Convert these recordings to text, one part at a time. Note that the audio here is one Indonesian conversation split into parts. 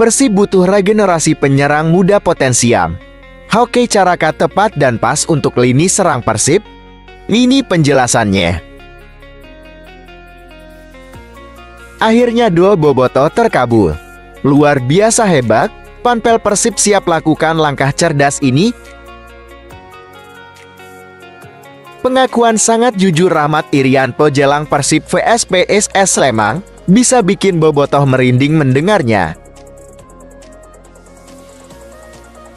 Persib butuh regenerasi penyerang muda potensial. Hoki Caraka tepat dan pas untuk lini serang Persib? Ini penjelasannya. Akhirnya duel Bobotoh terkabul. Luar biasa hebat, panpel Persib siap lakukan langkah cerdas ini. Pengakuan sangat jujur Rahmat Irianto jelang Persib vs PSS Sleman bisa bikin Bobotoh merinding mendengarnya.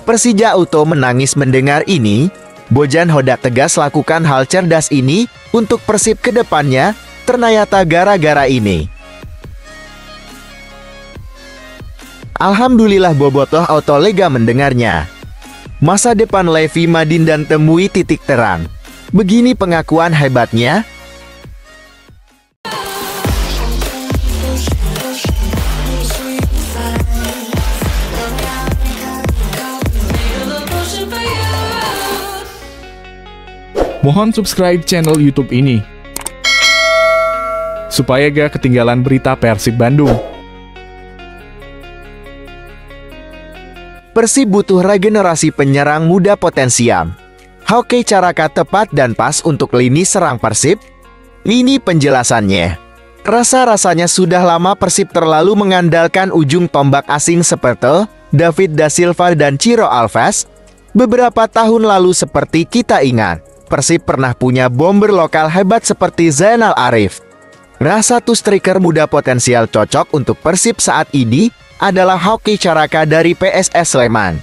Persija Uto menangis mendengar ini. Bojan Hodak tegas lakukan hal cerdas ini untuk Persib ke depannya, ternyata gara-gara ini. Alhamdulillah Bobotoh auto lega mendengarnya. Masa depan Levi Madin dan temui titik terang. Begini pengakuan hebatnya. Mohon subscribe channel YouTube ini supaya gak ketinggalan berita Persib Bandung. Persib butuh regenerasi penyerang muda potensial. Hoki Caraka tepat dan pas untuk lini serang Persib? Ini penjelasannya. Rasa-rasanya sudah lama Persib terlalu mengandalkan ujung tombak asing seperti David Da Silva dan Ciro Alves. Beberapa tahun lalu seperti kita ingat, Persib pernah punya bomber lokal hebat seperti Zainal Arif. Rasa satu striker muda potensial cocok untuk Persib saat ini adalah Hoki Caraka dari PSS Sleman,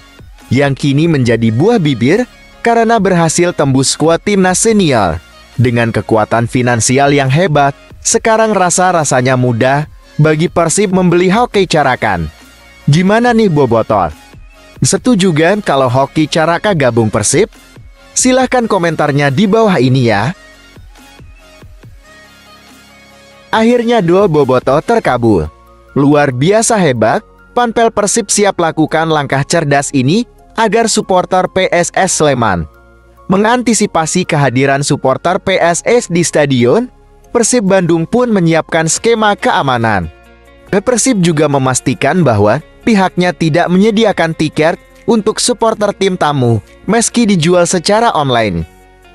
yang kini menjadi buah bibir karena berhasil tembus skuad timnas senior. Dengan kekuatan finansial yang hebat, sekarang rasa-rasanya mudah bagi Persib membeli Hoki Caraka. Gimana nih Bobotoh? Setuju kan kalau Hoki Caraka gabung Persib? Silahkan komentarnya di bawah ini ya. Akhirnya duel Bobotoh terkabul. Luar biasa hebat, panpel Persib siap lakukan langkah cerdas ini agar supporter PSS Sleman. Mengantisipasi kehadiran supporter PSS di stadion, Persib Bandung pun menyiapkan skema keamanan. Persib juga memastikan bahwa pihaknya tidak menyediakan tiket untuk supporter tim tamu, meski dijual secara online.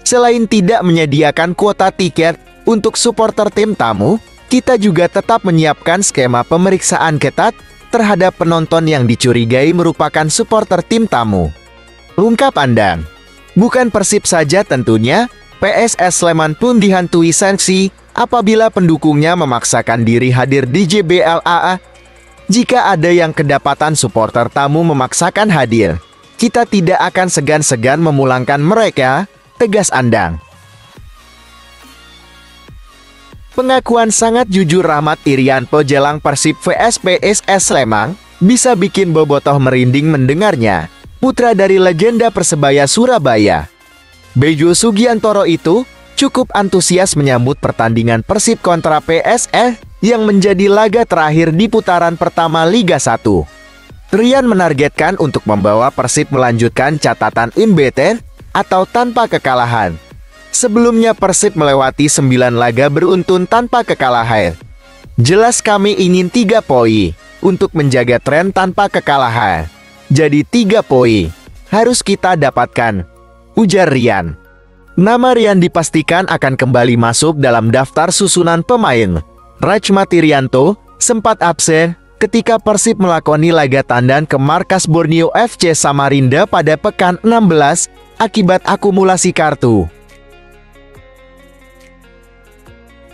Selain tidak menyediakan kuota tiket untuk supporter tim tamu, kita juga tetap menyiapkan skema pemeriksaan ketat terhadap penonton yang dicurigai merupakan supporter tim tamu. Ungkap Anda. Bukan Persib saja tentunya, PSS Sleman pun dihantui sanksi apabila pendukungnya memaksakan diri hadir di JBLA. Jika ada yang kedapatan supporter tamu memaksakan hadir, kita tidak akan segan-segan memulangkan mereka, tegas Andang. Pengakuan sangat jujur Rahmat Irianto jelang Persib vs PSS Sleman bisa bikin Bobotoh merinding mendengarnya. Putra dari legenda Persebaya Surabaya, Bejo Sugiantoro itu cukup antusias menyambut pertandingan Persib kontra PSS yang menjadi laga terakhir di putaran pertama Liga 1. Rian menargetkan untuk membawa Persib melanjutkan catatan unbeaten atau tanpa kekalahan. Sebelumnya Persib melewati 9 laga beruntun tanpa kekalahan. Jelas kami ingin 3 poin untuk menjaga tren tanpa kekalahan. Jadi 3 poin harus kita dapatkan, ujar Rian. Nama Rian dipastikan akan kembali masuk dalam daftar susunan pemain. Rahmat Irianto sempat absen ketika Persib melakoni laga tandang ke markas Borneo FC Samarinda pada pekan 16 akibat akumulasi kartu.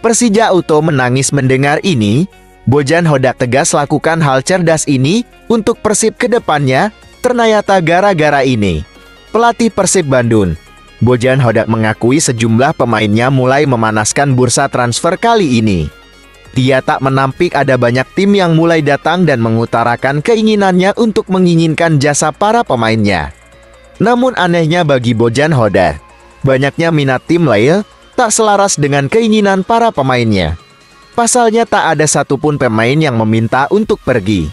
Persija Uto menangis mendengar ini. Bojan Hodak tegas lakukan hal cerdas ini untuk Persib ke depannya, ternyata gara-gara ini. Pelatih Persib Bandung, Bojan Hodak mengakui sejumlah pemainnya mulai memanaskan bursa transfer kali ini. Dia tak menampik ada banyak tim yang mulai datang dan mengutarakan keinginannya untuk menginginkan jasa para pemainnya. Namun anehnya bagi Bojan Hodak, banyaknya minat tim lain tak selaras dengan keinginan para pemainnya. Pasalnya tak ada satupun pemain yang meminta untuk pergi.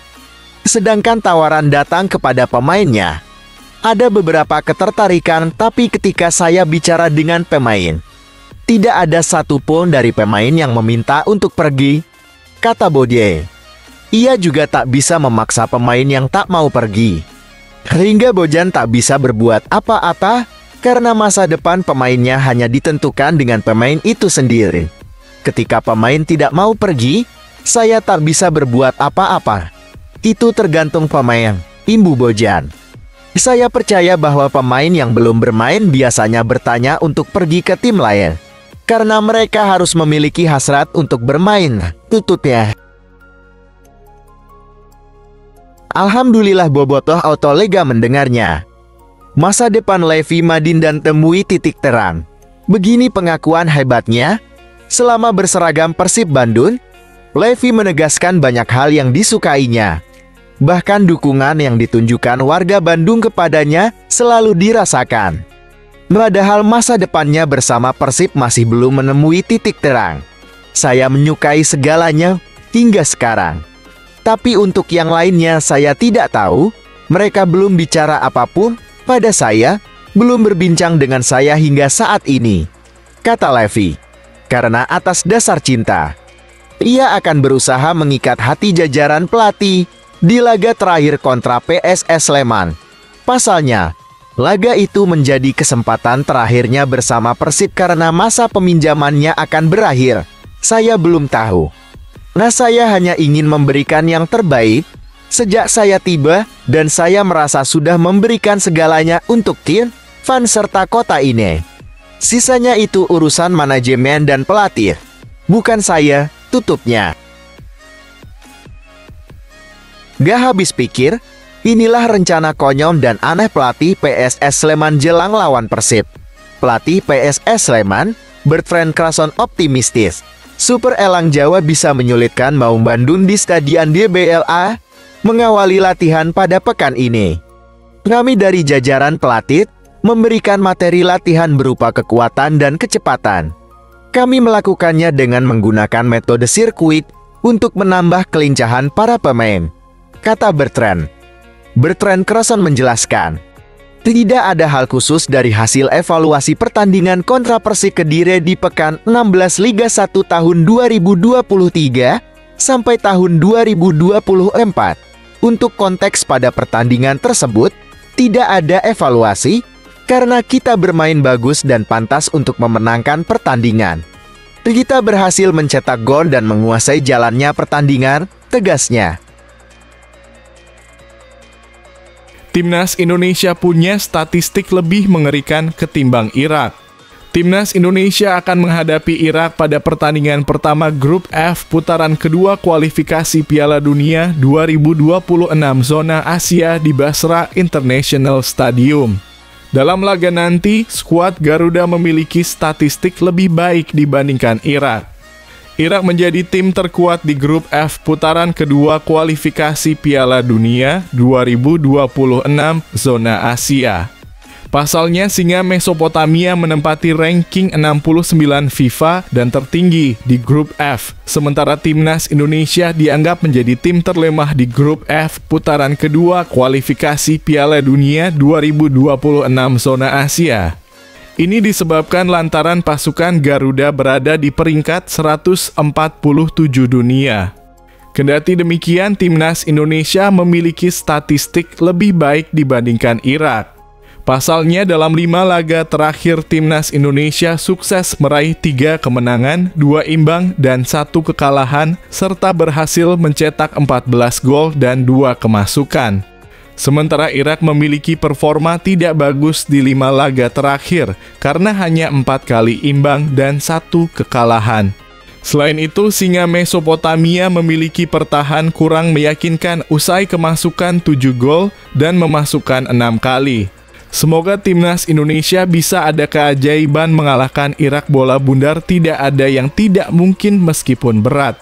Sedangkan tawaran datang kepada pemainnya. Ada beberapa ketertarikan, tapi ketika saya bicara dengan pemain, tidak ada satupun dari pemain yang meminta untuk pergi, kata Bodie. Ia juga tak bisa memaksa pemain yang tak mau pergi. Hingga Bojan tak bisa berbuat apa-apa, karena masa depan pemainnya hanya ditentukan dengan pemain itu sendiri. Ketika pemain tidak mau pergi, saya tak bisa berbuat apa-apa. Itu tergantung pemain, imbu Bojan. Saya percaya bahwa pemain yang belum bermain biasanya bertanya untuk pergi ke tim lain, karena mereka harus memiliki hasrat untuk bermain, tutupnya. Alhamdulillah bobotoh Autolega mendengarnya. Masa depan Levi Madin dan temui titik terang. Begini pengakuan hebatnya. Selama berseragam Persib Bandung, Levi menegaskan banyak hal yang disukainya. Bahkan dukungan yang ditunjukkan warga Bandung kepadanya selalu dirasakan. Padahal masa depannya bersama Persib masih belum menemui titik terang. Saya menyukai segalanya hingga sekarang. Tapi untuk yang lainnya saya tidak tahu. Mereka belum bicara apapun pada saya, belum berbincang dengan saya hingga saat ini, kata Levi. Karena atas dasar cinta, ia akan berusaha mengikat hati jajaran pelatih di laga terakhir kontra PSS Sleman. Pasalnya, laga itu menjadi kesempatan terakhirnya bersama Persib karena masa peminjamannya akan berakhir. Saya belum tahu. Nah, saya hanya ingin memberikan yang terbaik sejak saya tiba, dan saya merasa sudah memberikan segalanya untuk tim, fans serta kota ini. Sisanya itu urusan manajemen dan pelatih, bukan saya, tutupnya. Gak habis pikir, inilah rencana konyol dan aneh pelatih PSS Sleman jelang lawan Persib. Pelatih PSS Sleman, Bertrand Krasson optimistis. Super Elang Jawa bisa menyulitkan Maung Bandung di Stadion DBLA mengawali latihan pada pekan ini. Kami dari jajaran pelatih memberikan materi latihan berupa kekuatan dan kecepatan. Kami melakukannya dengan menggunakan metode sirkuit untuk menambah kelincahan para pemain, kata Bertrand. Bertrand Krasson menjelaskan, tidak ada hal khusus dari hasil evaluasi pertandingan kontra Persik Kediri di pekan 16 Liga 1 tahun 2023 sampai tahun 2024. Untuk konteks pada pertandingan tersebut, tidak ada evaluasi karena kita bermain bagus dan pantas untuk memenangkan pertandingan. Kita berhasil mencetak gol dan menguasai jalannya pertandingan, tegasnya. Timnas Indonesia punya statistik lebih mengerikan ketimbang Irak. Timnas Indonesia akan menghadapi Irak pada pertandingan pertama Grup F putaran kedua kualifikasi Piala Dunia 2026 zona Asia di Basra International Stadium. Dalam laga nanti, skuad Garuda memiliki statistik lebih baik dibandingkan Irak. Irak menjadi tim terkuat di Grup F putaran kedua kualifikasi Piala Dunia 2026 zona Asia. Pasalnya, Singa Mesopotamia menempati ranking 69 FIFA dan tertinggi di Grup F, sementara Timnas Indonesia dianggap menjadi tim terlemah di Grup F putaran kedua kualifikasi Piala Dunia 2026 zona Asia. Ini disebabkan lantaran pasukan Garuda berada di peringkat 147 dunia. Kendati demikian, Timnas Indonesia memiliki statistik lebih baik dibandingkan Irak. Pasalnya, dalam 5 laga terakhir Timnas Indonesia sukses meraih 3 kemenangan, 2 imbang, dan 1 kekalahan, serta berhasil mencetak 14 gol dan 2 kemasukan. Sementara Irak memiliki performa tidak bagus di 5 laga terakhir karena hanya 4 kali imbang dan 1 kekalahan. Selain itu, Singa Mesopotamia memiliki pertahanan kurang meyakinkan usai kemasukan 7 gol dan memasukkan 6 kali. Semoga Timnas Indonesia bisa ada keajaiban mengalahkan Irak. Bola bundar tidak ada yang tidak mungkin meskipun berat.